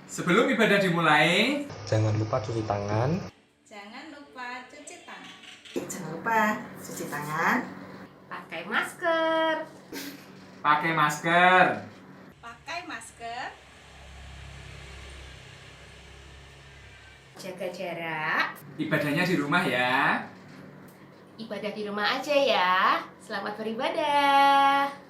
Sebelum ibadah dimulai, jangan lupa cuci tangan. Jangan lupa cuci tangan. Jangan lupa cuci tangan. pakai masker. Pakai masker. Jaga jarak. Ibadahnya di rumah ya. Ibadah di rumah aja ya. Selamat beribadah.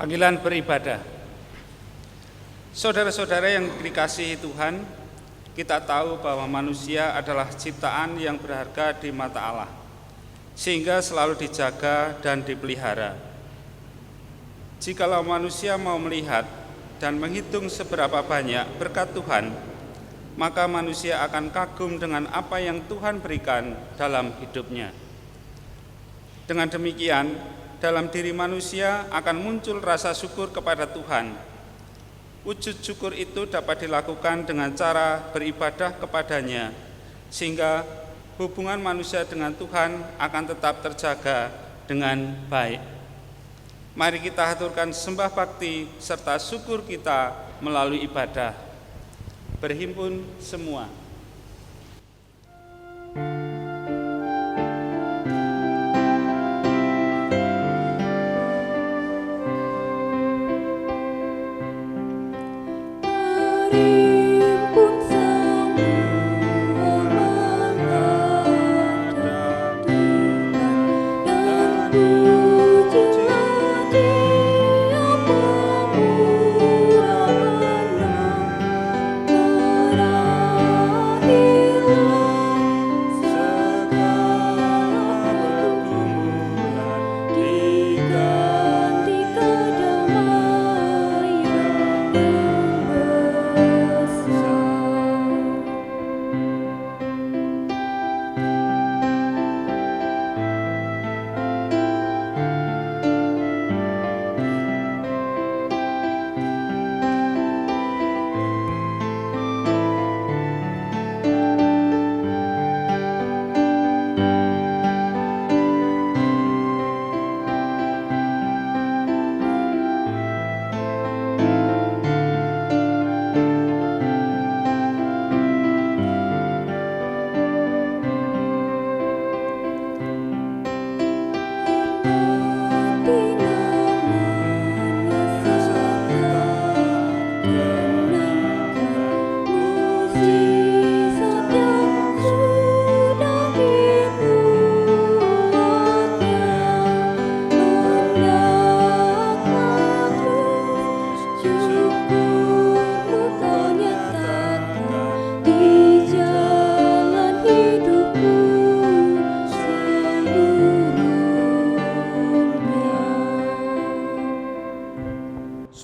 Panggilan beribadah. Saudara-saudara yang dikasihi Tuhan, kita tahu bahwa manusia adalah ciptaan yang berharga di mata Allah, sehingga selalu dijaga dan dipelihara. Jikalau manusia mau melihat dan menghitung seberapa banyak berkat Tuhan, maka manusia akan kagum dengan apa yang Tuhan berikan dalam hidupnya. Dengan demikian, dalam diri manusia akan muncul rasa syukur kepada Tuhan. Wujud syukur itu dapat dilakukan dengan cara beribadah kepadanya, sehingga hubungan manusia dengan Tuhan akan tetap terjaga dengan baik. Mari kita haturkan sembah bakti serta syukur kita melalui ibadah. Berhimpun semua.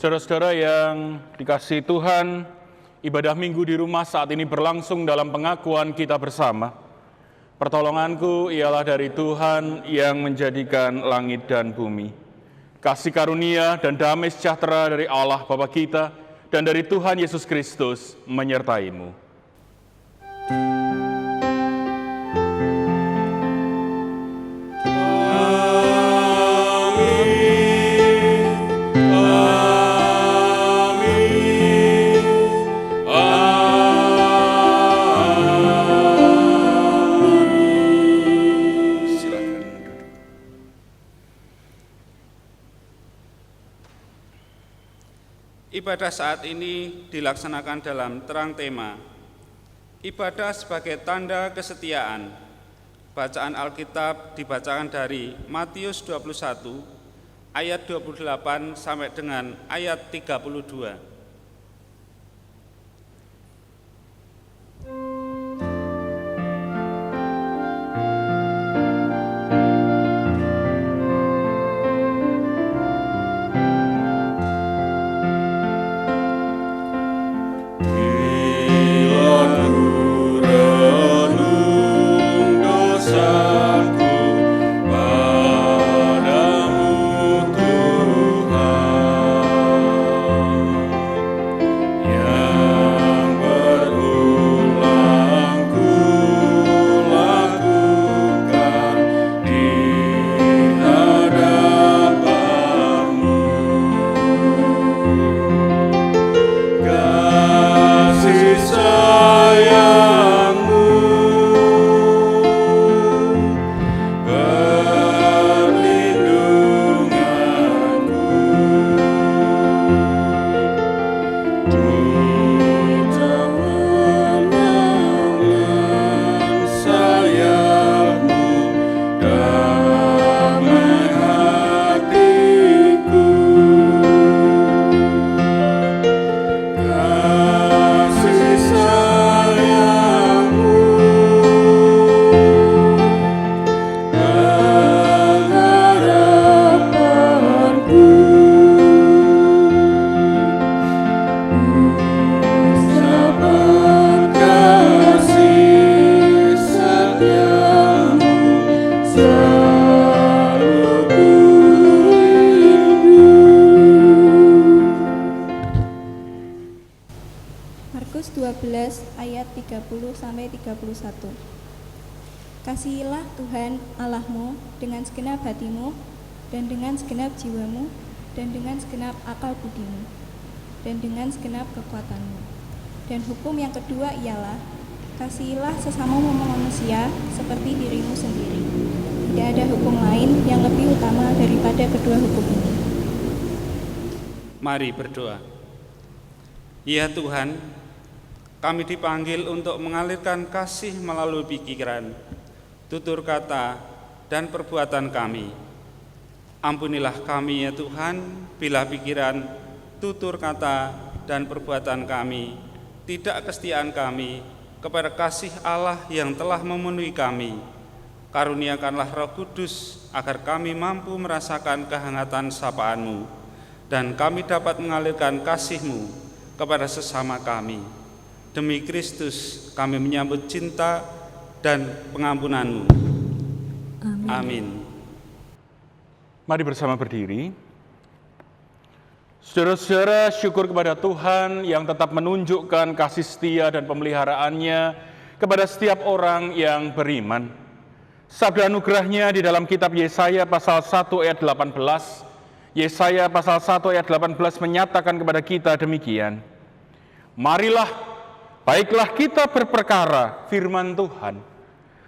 Saudara-saudara yang dikasihi Tuhan, ibadah minggu di rumah saat ini berlangsung dalam pengakuan kita bersama. Pertolonganku ialah dari Tuhan yang menjadikan langit dan bumi. Kasih karunia dan damai sejahtera dari Allah Bapa kita dan dari Tuhan Yesus Kristus menyertaimu. Ibadah saat ini dilaksanakan dalam terang tema ibadah sebagai tanda kesetiaan. Bacaan Alkitab dibacakan dari Matius 21 ayat 28 sampai dengan ayat 32. 21. Kasihilah Tuhan Allahmu dengan segenap hatimu, dan dengan segenap jiwamu, dan dengan segenap akal budimu, dan dengan segenap kekuatanmu. Dan hukum yang kedua ialah, kasihilah sesamamu manusia seperti dirimu sendiri. Tidak ada hukum lain yang lebih utama daripada kedua hukum ini. Mari berdoa. Ya Tuhan, kami dipanggil untuk mengalirkan kasih melalui pikiran, tutur kata, dan perbuatan kami. Ampunilah kami ya Tuhan, bila pikiran, tutur kata, dan perbuatan kami, tidak kesetiaan kami kepada kasih Allah yang telah memenuhi kami. Karuniakanlah Roh Kudus agar kami mampu merasakan kehangatan sapaan-Mu, dan kami dapat mengalirkan kasih-Mu kepada sesama kami. Demi Kristus kami menyambut cinta dan pengampunan-Mu. Amin. Mari bersama berdiri. Saudara-saudara, syukur kepada Tuhan yang tetap menunjukkan kasih setia dan pemeliharaannya kepada setiap orang yang beriman. Sabda anugerahnya di dalam kitab Yesaya pasal 1 ayat 18. Yesaya pasal 1 ayat 18 menyatakan kepada kita demikian. Marilah, baiklah kita berperkara firman Tuhan.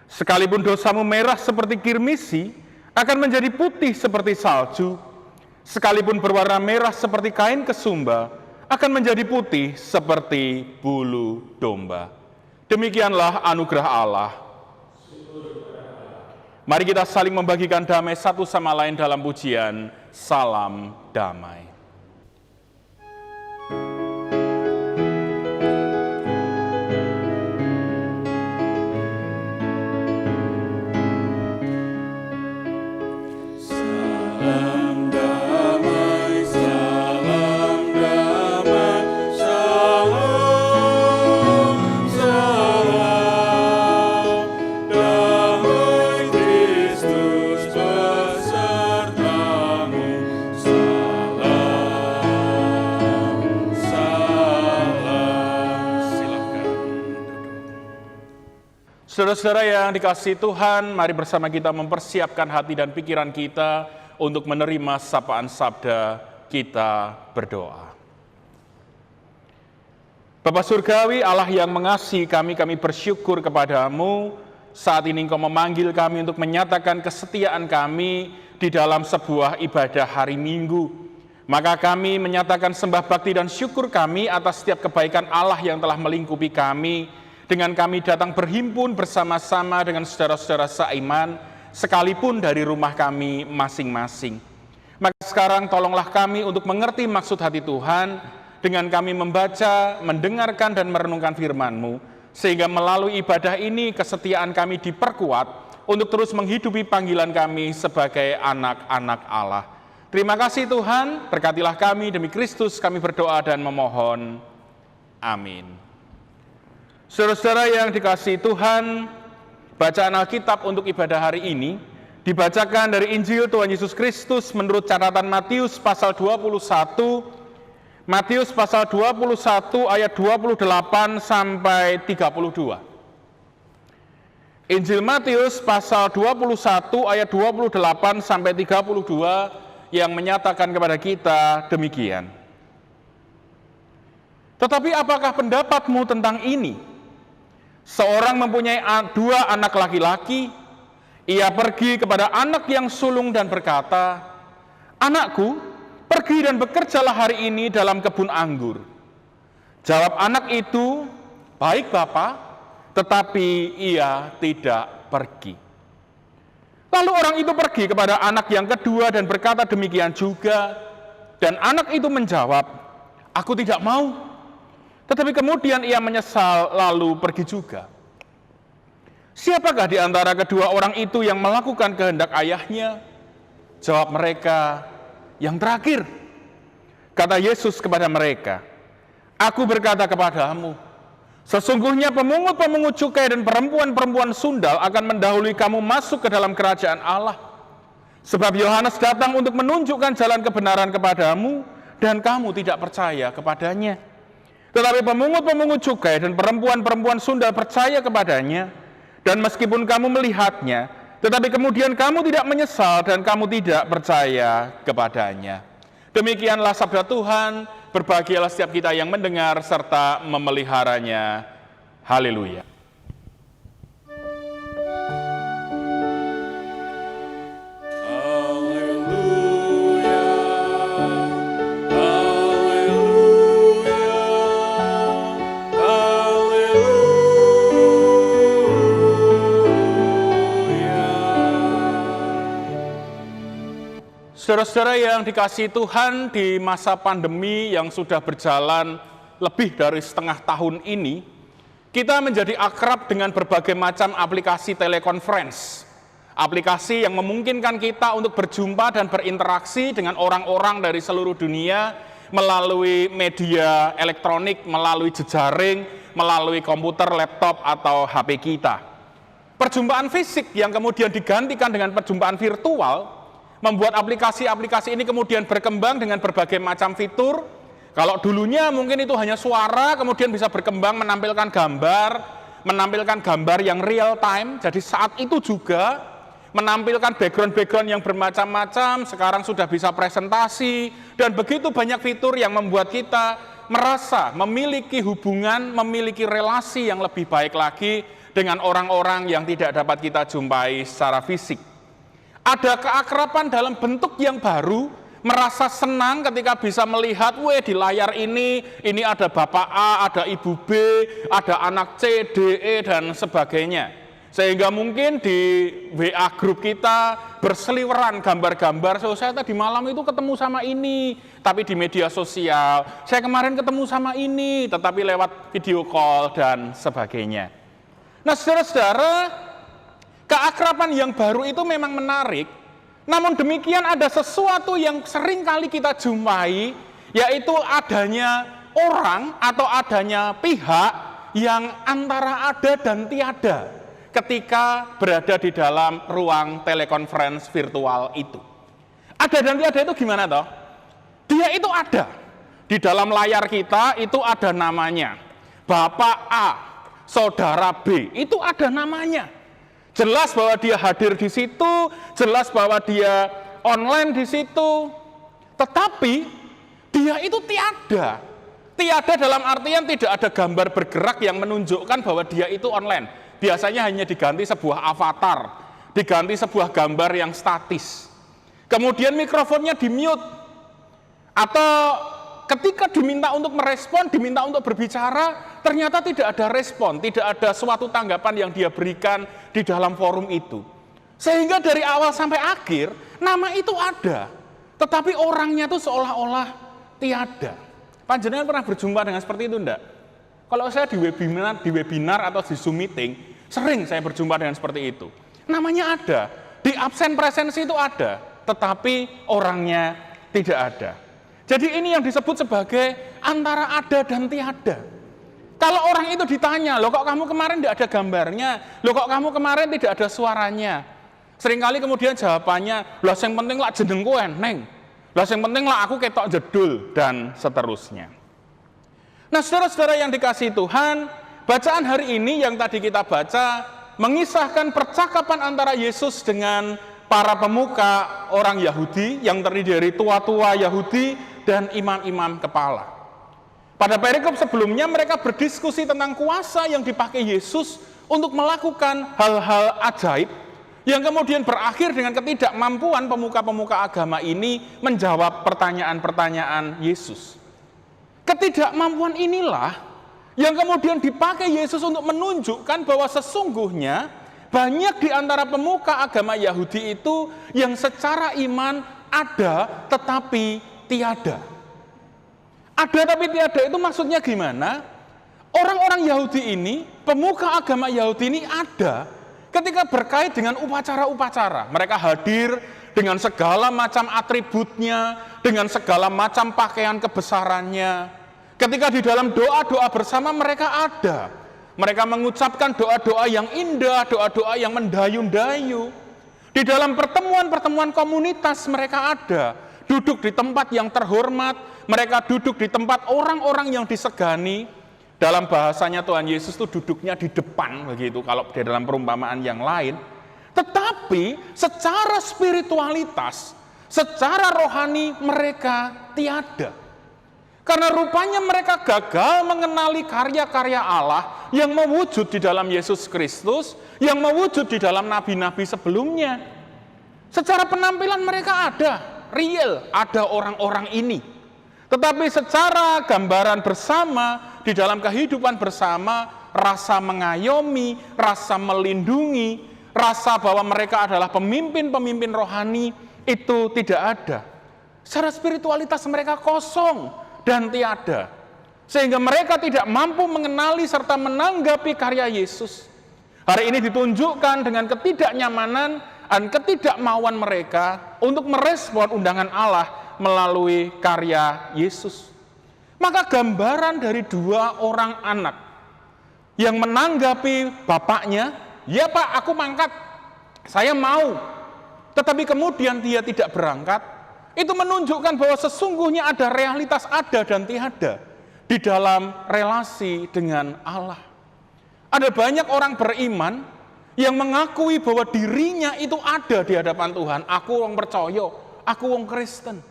Sekalipun dosamu merah seperti kirmisi, akan menjadi putih seperti salju. Sekalipun berwarna merah seperti kain kesumba, akan menjadi putih seperti bulu domba. Demikianlah anugerah Allah. Mari kita saling membagikan damai satu sama lain dalam pujian Salam Damai. Saudara-saudara yang dikasihi Tuhan, mari bersama kita mempersiapkan hati dan pikiran kita untuk menerima sapaan sabda. Kita berdoa. Bapa Surgawi, Allah yang mengasihi kami bersyukur kepadamu. Saat ini Engkau memanggil kami untuk menyatakan kesetiaan kami di dalam sebuah ibadah hari Minggu. Maka kami menyatakan sembah bakti dan syukur kami atas setiap kebaikan Allah yang telah melingkupi kami, dengan kami datang berhimpun bersama-sama dengan saudara-saudara seiman, sekalipun dari rumah kami masing-masing. Maka sekarang tolonglah kami untuk mengerti maksud hati Tuhan, dengan kami membaca, mendengarkan, dan merenungkan firman-Mu, sehingga melalui ibadah ini kesetiaan kami diperkuat untuk terus menghidupi panggilan kami sebagai anak-anak Allah. Terima kasih Tuhan, berkatilah kami, demi Kristus kami berdoa dan memohon. Amin. Saudara-saudara yang dikasihi Tuhan, bacaan Alkitab untuk ibadah hari ini dibacakan dari Injil Tuhan Yesus Kristus menurut catatan Matius pasal 21, Matius pasal 21 ayat 28 sampai 32. Injil Matius pasal 21 ayat 28 sampai 32 yang menyatakan kepada kita demikian. Tetapi apakah pendapatmu tentang ini? Seorang mempunyai dua anak laki-laki, ia pergi kepada anak yang sulung dan berkata, "Anakku, pergi dan bekerjalah hari ini dalam kebun anggur." Jawab anak itu, "Baik Bapa," tetapi ia tidak pergi. Lalu orang itu pergi kepada anak yang kedua dan berkata demikian juga, dan anak itu menjawab, "Aku tidak mau." Tetapi kemudian ia menyesal lalu pergi juga. Siapakah di antara kedua orang itu yang melakukan kehendak ayahnya? Jawab mereka, "Yang terakhir." Kata Yesus kepada mereka, "Aku berkata kepadamu, sesungguhnya pemungut-pemungut cukai dan perempuan-perempuan sundal akan mendahului kamu masuk ke dalam kerajaan Allah. Sebab Yohanes datang untuk menunjukkan jalan kebenaran kepadamu, dan kamu tidak percaya kepadanya. Tetapi pemungut-pemungut cukai dan perempuan-perempuan sundal percaya kepadanya, dan meskipun kamu melihatnya, tetapi kemudian kamu tidak menyesal dan kamu tidak percaya kepadanya. Demikianlah sabda Tuhan, berbahagialah setiap kita yang mendengar serta memeliharanya. Haleluya. Saudara-saudara yang dikasihi Tuhan, di masa pandemi yang sudah berjalan lebih dari setengah tahun ini, kita menjadi akrab dengan berbagai macam aplikasi telekonferensi. Aplikasi yang memungkinkan kita untuk berjumpa dan berinteraksi dengan orang-orang dari seluruh dunia melalui media elektronik, melalui jejaring, melalui komputer, laptop, atau HP kita. Perjumpaan fisik yang kemudian digantikan dengan perjumpaan virtual membuat aplikasi-aplikasi ini kemudian berkembang dengan berbagai macam fitur. Kalau dulunya mungkin itu hanya suara, kemudian bisa berkembang menampilkan gambar yang real time. Jadi saat itu juga menampilkan background-background yang bermacam-macam, sekarang sudah bisa presentasi, dan begitu banyak fitur yang membuat kita merasa memiliki hubungan, memiliki relasi yang lebih baik lagi dengan orang-orang yang tidak dapat kita jumpai secara fisik. Ada keakraban dalam bentuk yang baru, merasa senang ketika bisa melihat, di layar ini ada Bapak A, ada Ibu B, ada anak C, D, E, dan sebagainya. Sehingga mungkin di WA grup kita berseliweran gambar-gambar, saya tadi malam itu ketemu sama ini, tapi di media sosial. Saya kemarin ketemu sama ini, tetapi lewat video call dan sebagainya. Nah, saudara-saudara, keakraban yang baru itu memang menarik, namun demikian ada sesuatu yang sering kali kita jumpai, yaitu adanya orang atau adanya pihak yang antara ada dan tiada ketika berada di dalam ruang telekonferensi virtual itu. Ada dan tiada itu gimana toh? Dia itu ada. Di dalam layar kita itu ada namanya. Bapak A, Saudara B, itu ada namanya. Jelas bahwa dia hadir di situ, jelas bahwa dia online di situ, tetapi dia itu tiada. Tiada dalam artian tidak ada gambar bergerak yang menunjukkan bahwa dia itu online. Biasanya hanya diganti sebuah avatar, diganti sebuah gambar yang statis. Kemudian mikrofonnya di-mute, atau ketika diminta untuk merespon, diminta untuk berbicara, ternyata tidak ada respon, tidak ada suatu tanggapan yang dia berikan di dalam forum itu. Sehingga dari awal sampai akhir, nama itu ada, tetapi orangnya itu seolah-olah tiada. Panjenengan pernah berjumpa dengan seperti itu enggak? Kalau saya di webinar atau di Zoom meeting, sering saya berjumpa dengan seperti itu. Namanya ada, di absen presensi itu ada, tetapi orangnya tidak ada. Jadi ini yang disebut sebagai antara ada dan tiada. Kalau orang itu ditanya, loh kok kamu kemarin tidak ada gambarnya, loh kok kamu kemarin tidak ada suaranya. Seringkali kemudian jawabannya, lah yang penting lah jenengku eneng, lah yang penting lah aku ketok jedul, dan seterusnya. Nah, saudara-saudara yang dikasihi Tuhan, bacaan hari ini yang tadi kita baca mengisahkan percakapan antara Yesus dengan para pemuka orang Yahudi yang terdiri dari tua-tua Yahudi dan imam-imam kepala. Pada perikop sebelumnya mereka berdiskusi tentang kuasa yang dipakai Yesus untuk melakukan hal-hal ajaib yang kemudian berakhir dengan ketidakmampuan pemuka-pemuka agama ini menjawab pertanyaan-pertanyaan Yesus. Ketidakmampuan inilah yang kemudian dipakai Yesus untuk menunjukkan bahwa sesungguhnya banyak di antara pemuka agama Yahudi itu yang secara iman ada tetapi tiada. Ada tapi tiada itu maksudnya gimana? Orang-orang Yahudi ini, pemuka agama Yahudi ini ada ketika berkait dengan upacara-upacara. Mereka hadir dengan segala macam atributnya, dengan segala macam pakaian kebesarannya. Ketika di dalam doa-doa bersama mereka ada. Mereka mengucapkan doa-doa yang indah, doa-doa yang mendayu-dayu. Di dalam pertemuan-pertemuan komunitas mereka ada. duduk di tempat yang terhormat, mereka duduk di tempat orang-orang yang disegani. Dalam bahasanya Tuhan Yesus itu duduknya di depan begitu kalau di dalam perumpamaan yang lain. Tetapi secara spiritualitas, secara rohani mereka tiada. Karena rupanya mereka gagal mengenali karya-karya Allah yang mewujud di dalam Yesus Kristus, yang mewujud di dalam nabi-nabi sebelumnya. Secara penampilan mereka ada, real, ada orang-orang ini. Tetapi secara gambaran bersama, di dalam kehidupan bersama, rasa mengayomi, rasa melindungi, rasa bahwa mereka adalah pemimpin-pemimpin rohani, itu tidak ada. Secara spiritualitas mereka kosong dan tiada. Sehingga mereka tidak mampu mengenali serta menanggapi karya Yesus. Hari ini ditunjukkan dengan ketidaknyamanan dan ketidakmauan mereka untuk merespon undangan Allah melalui karya Yesus. Maka gambaran dari dua orang anak yang menanggapi bapaknya, ya Pak, aku mangkat, saya mau. Tetapi kemudian dia tidak berangkat, itu menunjukkan bahwa sesungguhnya ada realitas ada dan tiada di dalam relasi dengan Allah. Ada banyak orang beriman yang mengakui bahwa dirinya itu ada di hadapan Tuhan. Aku orang percaya, aku orang Kristen.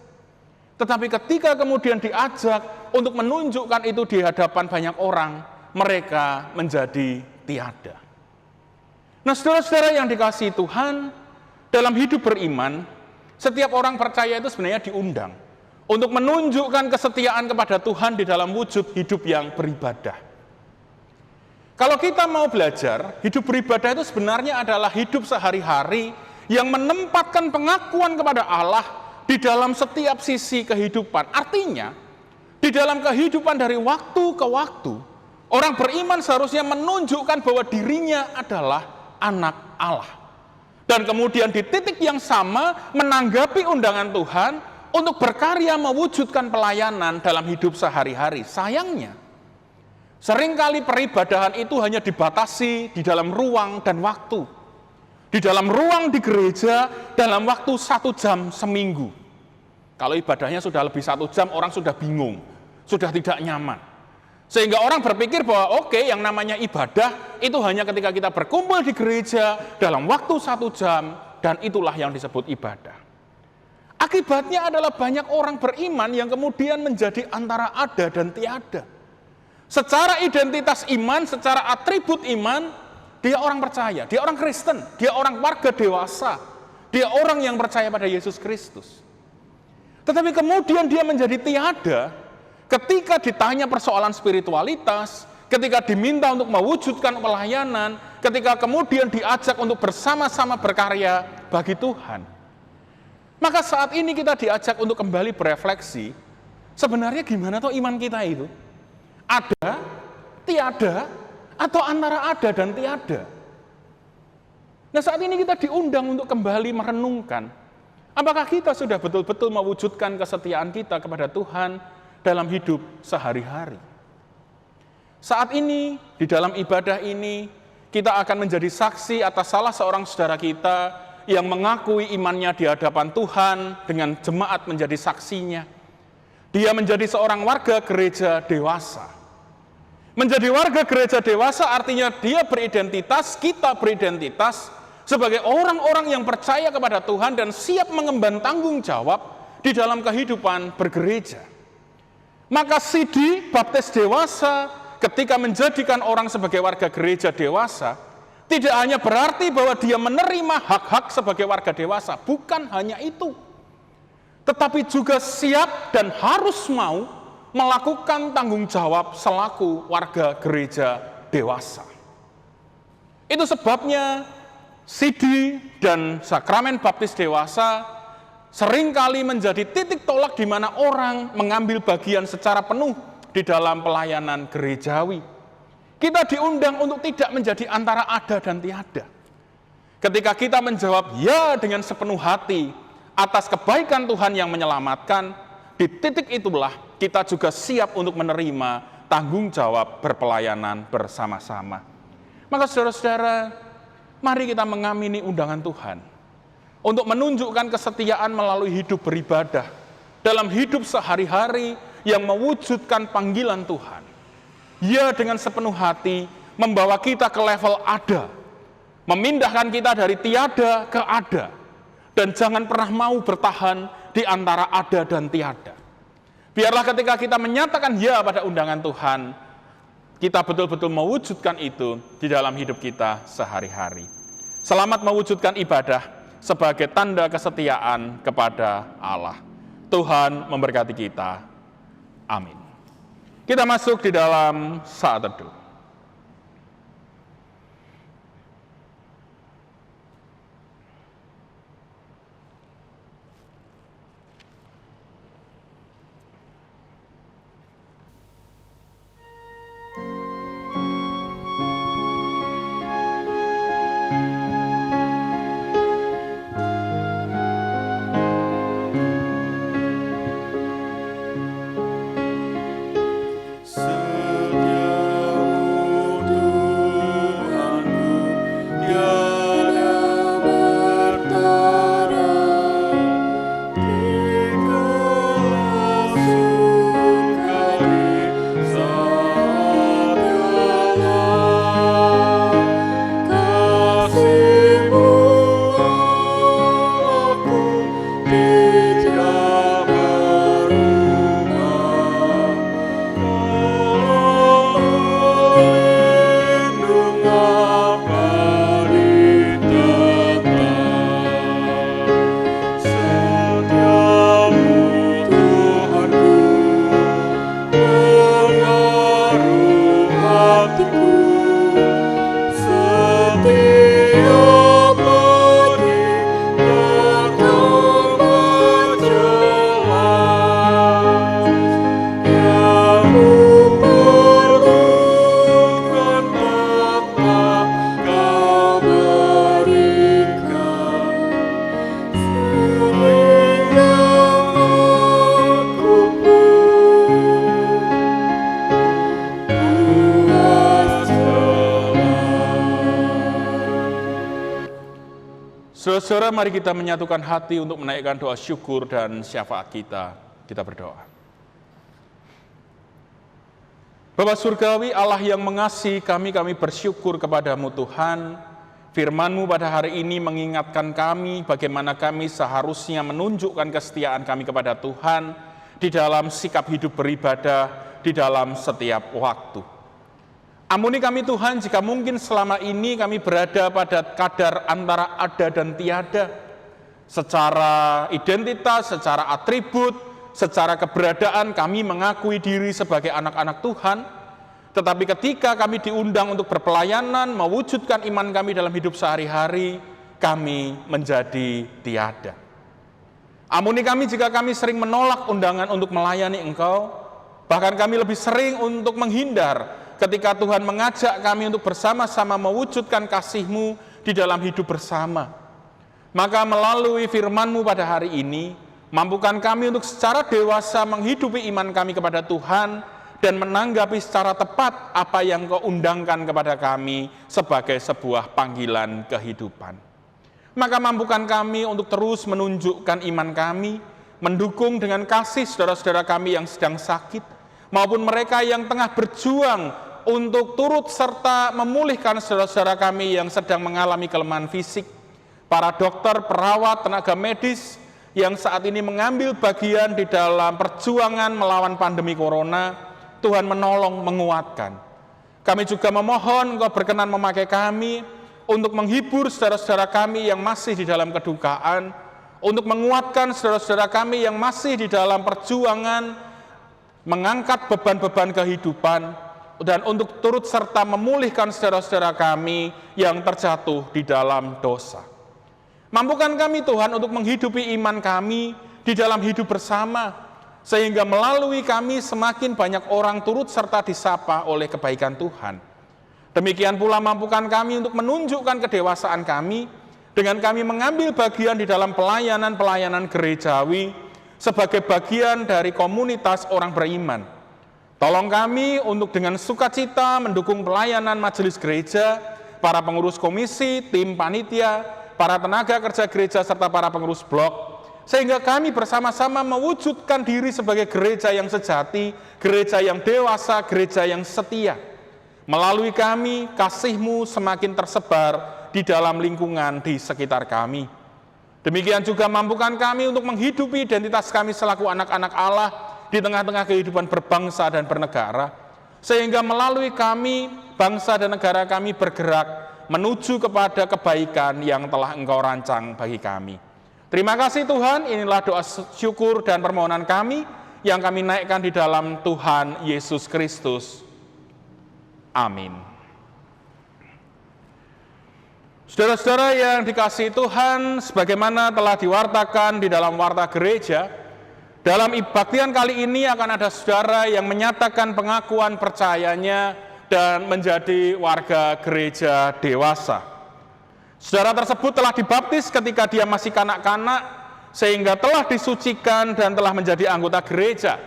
Tetapi ketika kemudian diajak untuk menunjukkan itu di hadapan banyak orang, mereka menjadi tiada. Nah, saudara-saudara yang dikasihi Tuhan, dalam hidup beriman, setiap orang percaya itu sebenarnya diundang untuk menunjukkan kesetiaan kepada Tuhan di dalam wujud hidup yang beribadah. Kalau kita mau belajar, hidup beribadah itu sebenarnya adalah hidup sehari-hari yang menempatkan pengakuan kepada Allah di dalam setiap sisi kehidupan. Artinya, di dalam kehidupan dari waktu ke waktu, orang beriman seharusnya menunjukkan bahwa dirinya adalah anak Allah. Dan kemudian di titik yang sama menanggapi undangan Tuhan untuk berkarya mewujudkan pelayanan dalam hidup sehari-hari. Sayangnya, seringkali peribadahan itu hanya dibatasi di dalam ruang dan waktu. Di dalam ruang di gereja dalam waktu 1 jam seminggu. Kalau ibadahnya sudah lebih 1 jam, orang sudah bingung, sudah tidak nyaman. Sehingga orang berpikir bahwa oke, yang namanya ibadah itu hanya ketika kita berkumpul di gereja dalam waktu 1 jam, dan itulah yang disebut ibadah. Akibatnya adalah banyak orang beriman yang kemudian menjadi antara ada dan tiada. Secara identitas iman, secara atribut iman, dia orang percaya, dia orang Kristen, dia orang warga dewasa, dia orang yang percaya pada Yesus Kristus. Tetapi kemudian dia menjadi tiada ketika ditanya persoalan spiritualitas, ketika diminta untuk mewujudkan pelayanan, ketika kemudian diajak untuk bersama-sama berkarya bagi Tuhan. Maka saat ini kita diajak untuk kembali berefleksi, sebenarnya gimana toh iman kita itu? Ada, tiada, atau antara ada dan tiada? Nah, saat ini kita diundang untuk kembali merenungkan, apakah kita sudah betul-betul mewujudkan kesetiaan kita kepada Tuhan dalam hidup sehari-hari. Saat ini, di dalam ibadah ini, kita akan menjadi saksi atas salah seorang saudara kita yang mengakui imannya di hadapan Tuhan dengan jemaat menjadi saksinya. Dia menjadi seorang warga gereja dewasa. Menjadi warga gereja dewasa artinya dia beridentitas, kita beridentitas sebagai orang-orang yang percaya kepada Tuhan dan siap mengemban tanggung jawab di dalam kehidupan bergereja. Maka sidi baptis dewasa ketika menjadikan orang sebagai warga gereja dewasa, tidak hanya berarti bahwa dia menerima hak-hak sebagai warga dewasa, bukan hanya itu. Tetapi juga siap dan harus mau melakukan tanggung jawab selaku warga gereja dewasa. Itu sebabnya sidi dan sakramen baptis dewasa seringkali menjadi titik tolak di mana orang mengambil bagian secara penuh di dalam pelayanan gerejawi. Kita diundang untuk tidak menjadi antara ada dan tiada. Ketika kita menjawab ya dengan sepenuh hati atas kebaikan Tuhan yang menyelamatkan, di titik itulah kita juga siap untuk menerima tanggung jawab berpelayanan bersama-sama. Maka saudara-saudara, mari kita mengamini undangan Tuhan untuk menunjukkan kesetiaan melalui hidup beribadah dalam hidup sehari-hari yang mewujudkan panggilan Tuhan. Ia dengan sepenuh hati membawa kita ke level ada, memindahkan kita dari tiada ke ada, dan jangan pernah mau bertahan di antara ada dan tiada. Biarlah ketika kita menyatakan ya pada undangan Tuhan, kita betul-betul mewujudkan itu di dalam hidup kita sehari-hari. Selamat mewujudkan ibadah sebagai tanda kesetiaan kepada Allah. Tuhan memberkati kita. Amin. Kita masuk di dalam saat teduh. Saudara, mari kita menyatukan hati untuk menaikkan doa syukur dan syafaat kita. Kita berdoa. Bapa Surgawi, Allah yang mengasihi kami bersyukur kepadamu Tuhan. Firman-Mu pada hari ini mengingatkan kami bagaimana kami seharusnya menunjukkan kesetiaan kami kepada Tuhan di dalam sikap hidup beribadah, di dalam setiap waktu. Ampuni kami Tuhan jika mungkin selama ini kami berada pada kadar antara ada dan tiada. Secara identitas, secara atribut, secara keberadaan kami mengakui diri sebagai anak-anak Tuhan. Tetapi ketika kami diundang untuk berpelayanan, mewujudkan iman kami dalam hidup sehari-hari, kami menjadi tiada. Ampuni kami jika kami sering menolak undangan untuk melayani Engkau, bahkan kami lebih sering untuk menghindar ketika Tuhan mengajak kami untuk bersama-sama mewujudkan kasih-Mu di dalam hidup bersama. Maka melalui firman-Mu pada hari ini, mampukan kami untuk secara dewasa menghidupi iman kami kepada Tuhan dan menanggapi secara tepat apa yang Kau undangkan kepada kami sebagai sebuah panggilan kehidupan. Maka mampukan kami untuk terus menunjukkan iman kami, mendukung dengan kasih saudara-saudara kami yang sedang sakit, maupun mereka yang tengah berjuang untuk turut serta memulihkan saudara-saudara kami yang sedang mengalami kelemahan fisik, para dokter, perawat, tenaga medis yang saat ini mengambil bagian di dalam perjuangan melawan pandemi corona. Tuhan menolong, menguatkan. Kami juga memohon Engkau berkenan memakai kami untuk menghibur saudara-saudara kami yang masih di dalam kedukaan, untuk menguatkan saudara-saudara kami yang masih di dalam perjuangan mengangkat beban-beban kehidupan, dan untuk turut serta memulihkan saudara-saudara kami yang terjatuh di dalam dosa. Mampukan kami Tuhan untuk menghidupi iman kami di dalam hidup bersama, sehingga melalui kami semakin banyak orang turut serta disapa oleh kebaikan Tuhan. Demikian pula mampukan kami untuk menunjukkan kedewasaan kami dengan kami mengambil bagian di dalam pelayanan-pelayanan gerejawi sebagai bagian dari komunitas orang beriman. Tolong kami untuk dengan sukacita mendukung pelayanan majelis gereja, para pengurus komisi, tim panitia, para tenaga kerja gereja, serta para pengurus blok, sehingga kami bersama-sama mewujudkan diri sebagai gereja yang sejati, gereja yang dewasa, gereja yang setia. Melalui kami, kasih-Mu semakin tersebar di dalam lingkungan di sekitar kami. Demikian juga mampukan kami untuk menghidupi identitas kami selaku anak-anak Allah di tengah-tengah kehidupan berbangsa dan bernegara, sehingga melalui kami, bangsa dan negara kami bergerak menuju kepada kebaikan yang telah Engkau rancang bagi kami. Terima kasih Tuhan, inilah doa syukur dan permohonan kami yang kami naikkan di dalam Tuhan Yesus Kristus. Amin. Saudara-saudara yang dikasihi Tuhan, sebagaimana telah diwartakan di dalam warta gereja, dalam ibaktian kali ini akan ada saudara yang menyatakan pengakuan percayanya dan menjadi warga gereja dewasa. Saudara tersebut telah dibaptis ketika dia masih kanak-kanak, sehingga telah disucikan dan telah menjadi anggota gereja.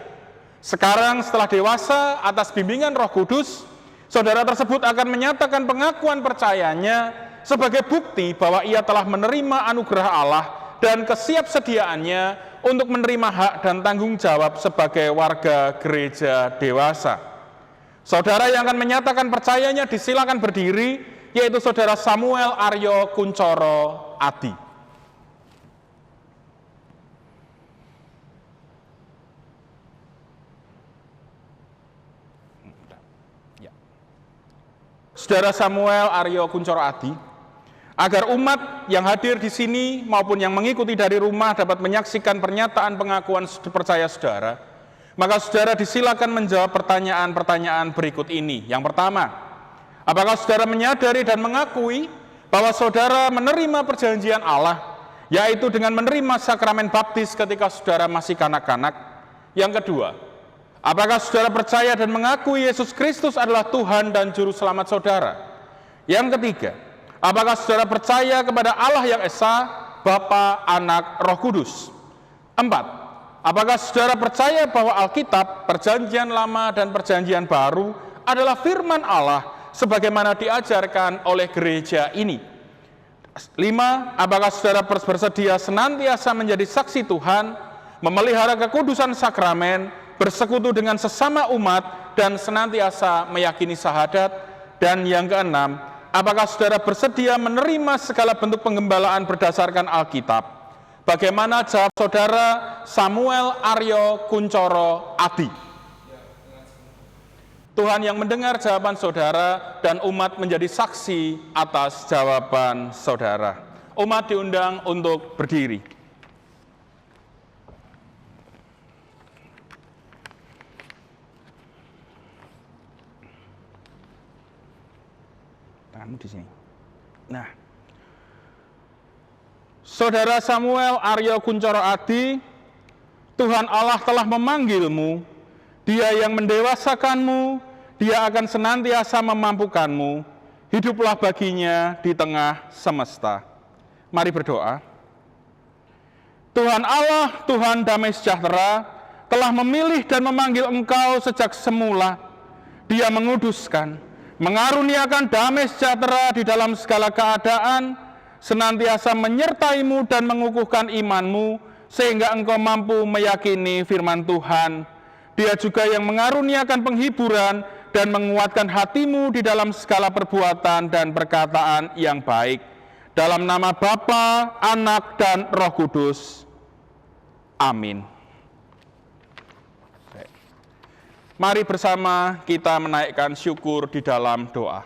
Sekarang setelah dewasa, atas bimbingan Roh Kudus, saudara tersebut akan menyatakan pengakuan percayanya sebagai bukti bahwa ia telah menerima anugerah Allah dan kesiapsediaannya untuk menerima hak dan tanggung jawab sebagai warga gereja dewasa. Saudara yang akan menyatakan percayanya disilakan berdiri, yaitu saudara Samuel Aryo Kuncoro Adi. Saudara Samuel Aryo Kuncoro Adi, agar umat yang hadir di sini maupun yang mengikuti dari rumah dapat menyaksikan pernyataan pengakuan percaya saudara, maka saudara disilakan menjawab pertanyaan-pertanyaan berikut ini. Yang pertama, apakah saudara menyadari dan mengakui bahwa saudara menerima perjanjian Allah, yaitu dengan menerima sakramen baptis ketika saudara masih kanak-kanak? Yang kedua, apakah saudara percaya dan mengakui Yesus Kristus adalah Tuhan dan Juru Selamat saudara? Yang ketiga, apakah saudara percaya kepada Allah yang Esa, Bapa, Anak, Roh Kudus? 4. Apakah saudara percaya bahwa Alkitab, Perjanjian Lama dan Perjanjian Baru adalah firman Allah sebagaimana diajarkan oleh gereja ini? 5. Apakah saudara bersedia senantiasa menjadi saksi Tuhan, memelihara kekudusan sakramen, bersekutu dengan sesama umat, dan senantiasa meyakini syahadat? Dan yang keenam, apakah saudara bersedia menerima segala bentuk penggembalaan berdasarkan Alkitab? Bagaimana jawab saudara Samuel Aryo Kuncoro Adi? Tuhan yang mendengar jawaban saudara dan umat menjadi saksi atas jawaban saudara. Umat diundang untuk berdiri. Tanganmu di sini. Nah, Saudara Samuel Aryo Kuncoro Adi, Tuhan Allah telah memanggilmu, Dia yang mendewasakanmu, Dia akan senantiasa memampukanmu, hiduplah baginya di tengah semesta. Mari berdoa. Tuhan Allah, Tuhan damai sejahtera, telah memilih dan memanggil engkau sejak semula. Dia menguduskan, mengaruniakan damai sejahtera di dalam segala keadaan, senantiasa menyertaimu dan mengukuhkan imanmu, sehingga engkau mampu meyakini firman Tuhan. Dia juga yang mengaruniakan penghiburan dan menguatkan hatimu di dalam segala perbuatan dan perkataan yang baik. Dalam nama Bapa, Anak, dan Roh Kudus. Amin. Mari bersama kita menaikkan syukur di dalam doa.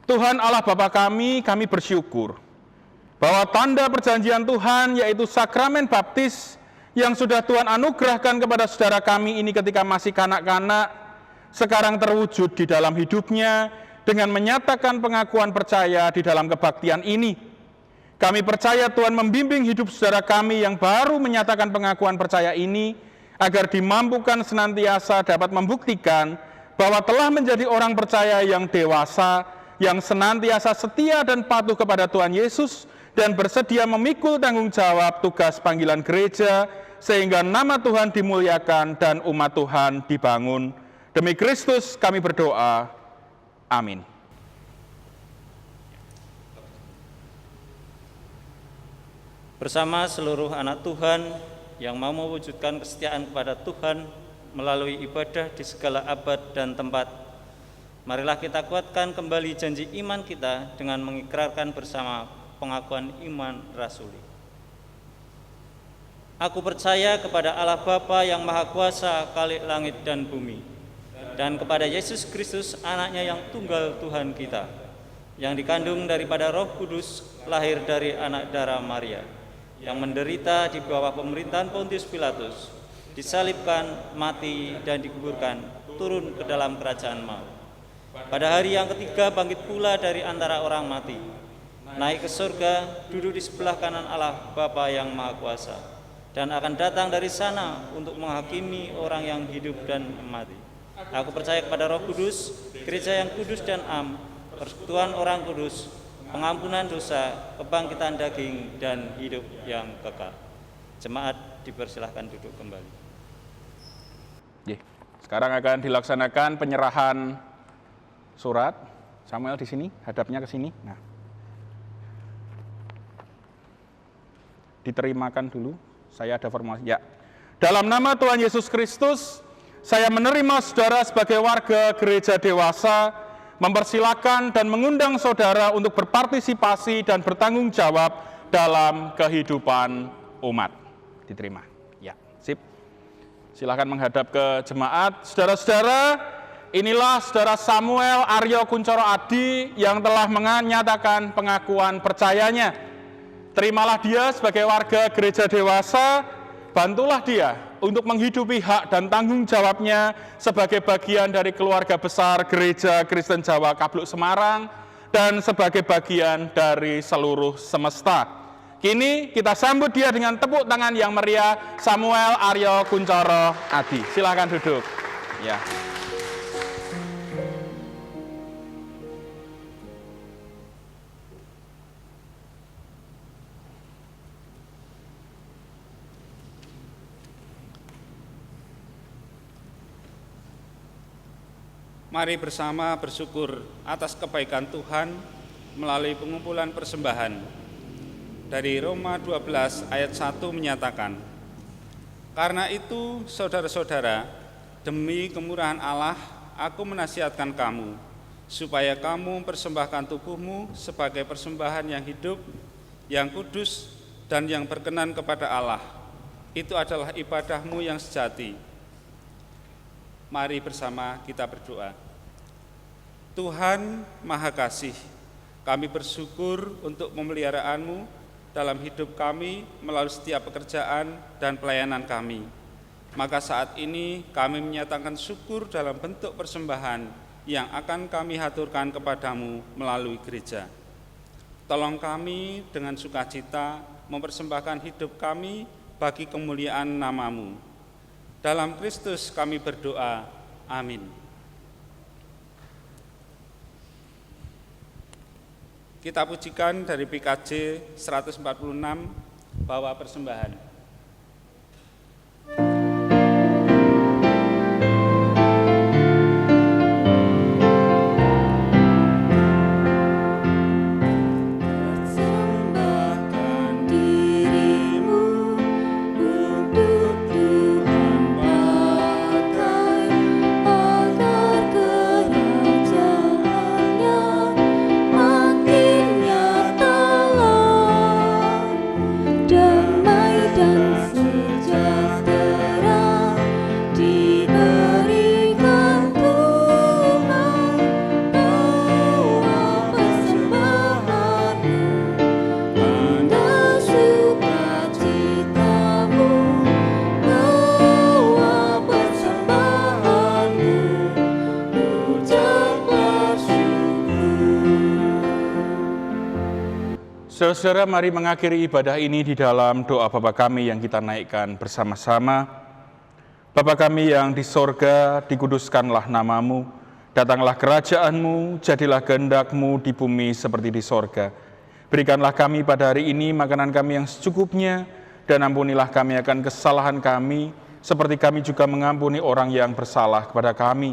Tuhan Allah Bapa kami bersyukur bahwa tanda perjanjian Tuhan, yaitu sakramen baptis yang sudah Tuhan anugerahkan kepada saudara kami ini ketika masih kanak-kanak, sekarang terwujud di dalam hidupnya dengan menyatakan pengakuan percaya di dalam kebaktian ini. Kami percaya Tuhan membimbing hidup saudara kami yang baru menyatakan pengakuan percaya ini, agar dimampukan senantiasa dapat membuktikan bahwa telah menjadi orang percaya yang dewasa, yang senantiasa setia dan patuh kepada Tuhan Yesus, dan bersedia memikul tanggung jawab tugas panggilan gereja, sehingga nama Tuhan dimuliakan dan umat Tuhan dibangun. Demi Kristus kami berdoa. Amin. bersama seluruh anak Tuhan yang mau mewujudkan kesetiaan kepada Tuhan melalui ibadah di segala abad dan tempat. Marilah kita kuatkan kembali janji iman kita dengan mengikrarkan bersama pengakuan iman rasuli. Aku percaya kepada Allah Bapa yang Maha Kuasa, Khalik langit dan bumi, dan kepada Yesus Kristus, anaknya yang tunggal Tuhan kita, yang dikandung daripada Roh Kudus, lahir dari anak darah Maria, yang menderita di bawah pemerintahan Pontius Pilatus, disalibkan, mati, dan dikuburkan, turun ke dalam kerajaan maut. Pada hari yang ketiga bangkit pula dari antara orang mati, naik ke surga, duduk di sebelah kanan Allah Bapa yang Maha Kuasa, dan akan datang dari sana untuk menghakimi orang yang hidup dan mati. Aku percaya kepada Roh Kudus, gereja yang kudus dan am, persekutuan orang kudus, pengampunan dosa, kebangkitan daging, dan hidup yang kekal. Jemaat dipersilahkan duduk kembali. Sekarang akan dilaksanakan penyerahan surat. Samuel di sini, hadapnya ke sini. Nah, diterimakan dulu. Saya ada formasi. Ya. Dalam nama Tuhan Yesus Kristus, saya menerima saudara sebagai warga gereja dewasa, mempersilakan dan mengundang saudara untuk berpartisipasi dan bertanggung jawab dalam kehidupan umat. Diterima. Ya, sip. Silakan menghadap ke jemaat. Saudara-saudara, inilah saudara Samuel Aryo Kuncoro Adi yang telah menyatakan pengakuan percayanya. Terimalah dia sebagai warga gereja dewasa, bantulah dia untuk menghidupi hak dan tanggung jawabnya sebagai bagian dari keluarga besar Gereja Kristen Jawa Kabluk Semarang dan sebagai bagian dari seluruh semesta. Kini kita sambut dia dengan tepuk tangan yang meriah, Samuel Aryo Kuncoro Adi. Silakan duduk. Ya. Mari bersama bersyukur atas kebaikan Tuhan melalui pengumpulan persembahan. Dari Roma 12 ayat 1 menyatakan, "Karena itu, saudara-saudara, demi kemurahan Allah, aku menasihatkan kamu, supaya kamu mempersembahkan tubuhmu sebagai persembahan yang hidup, yang kudus, dan yang berkenan kepada Allah. Itu adalah ibadahmu yang sejati." Mari bersama kita berdoa. Tuhan Maha Kasih, kami bersyukur untuk pemeliharaanmu dalam hidup kami melalui setiap pekerjaan dan pelayanan kami. Maka saat ini kami menyatakan syukur dalam bentuk persembahan yang akan kami haturkan kepadamu melalui gereja. Tolong kami dengan sukacita mempersembahkan hidup kami bagi kemuliaan nama-Mu. Dalam Kristus kami berdoa, amin. Kita pujikan dari PKJ 146, bawa persembahan. Saudara-saudara, mari mengakhiri ibadah ini di dalam doa Bapa kami yang kita naikkan bersama-sama. Bapa kami yang di sorga, dikuduskanlah nama-Mu, datanglah kerajaan-Mu, jadilah kehendak-Mu di bumi seperti di sorga. Berikanlah kami pada hari ini makanan kami yang secukupnya, dan ampunilah kami akan kesalahan kami, seperti kami juga mengampuni orang yang bersalah kepada kami.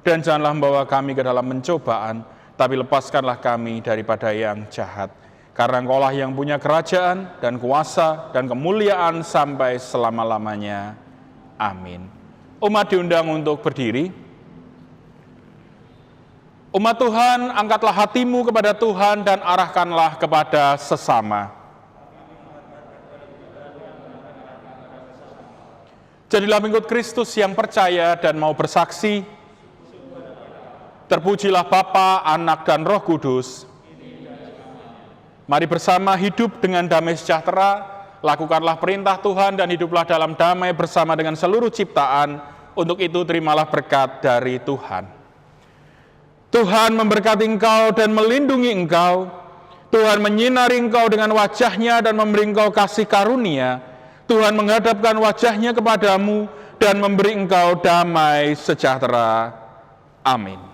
Dan janganlah membawa kami ke dalam pencobaan, tapi lepaskanlah kami daripada yang jahat. Karena Engkaulah yang punya kerajaan dan kuasa dan kemuliaan sampai selama-lamanya. Amin. Umat diundang untuk berdiri. Umat Tuhan, angkatlah hatimu kepada Tuhan dan arahkanlah kepada sesama. Jadilah pengikut Kristus yang percaya dan mau bersaksi. Terpujilah Bapa, Anak, dan Roh Kudus. Mari bersama hidup dengan damai sejahtera, lakukanlah perintah Tuhan dan hiduplah dalam damai bersama dengan seluruh ciptaan. Untuk itu terimalah berkat dari Tuhan. Tuhan memberkati engkau dan melindungi engkau. Tuhan menyinari engkau dengan wajah-Nya dan memberi engkau kasih karunia. Tuhan menghadapkan wajah-Nya kepadamu dan memberi engkau damai sejahtera. Amin.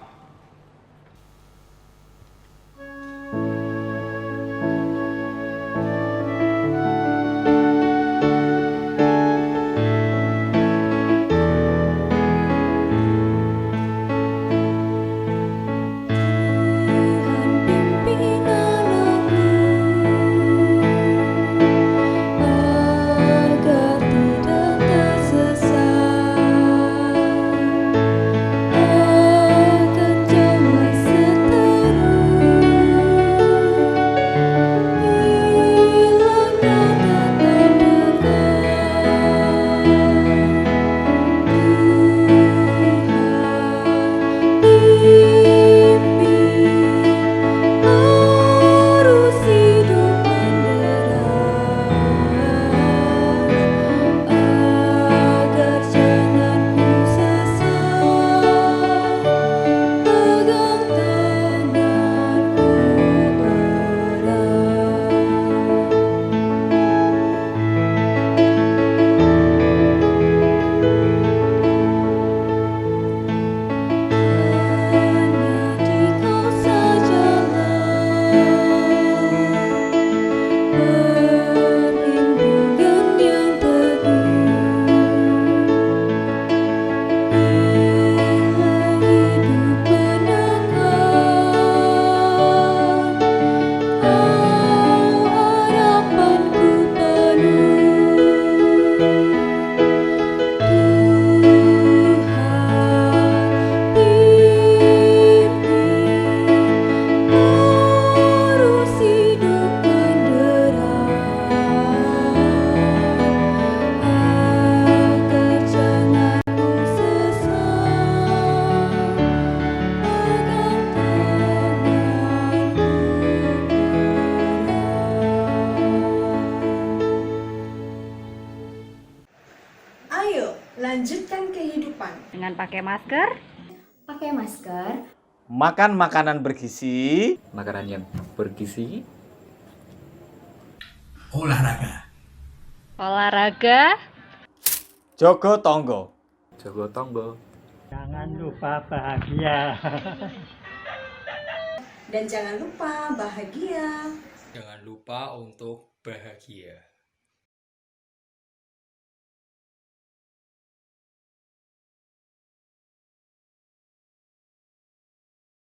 Lanjutkan kehidupan dengan pakai masker, makan makanan bergizi, makanan yang bergizi, olahraga, jogo tonggo. Jangan lupa bahagia. dan jangan lupa bahagia. Jangan lupa untuk bahagia.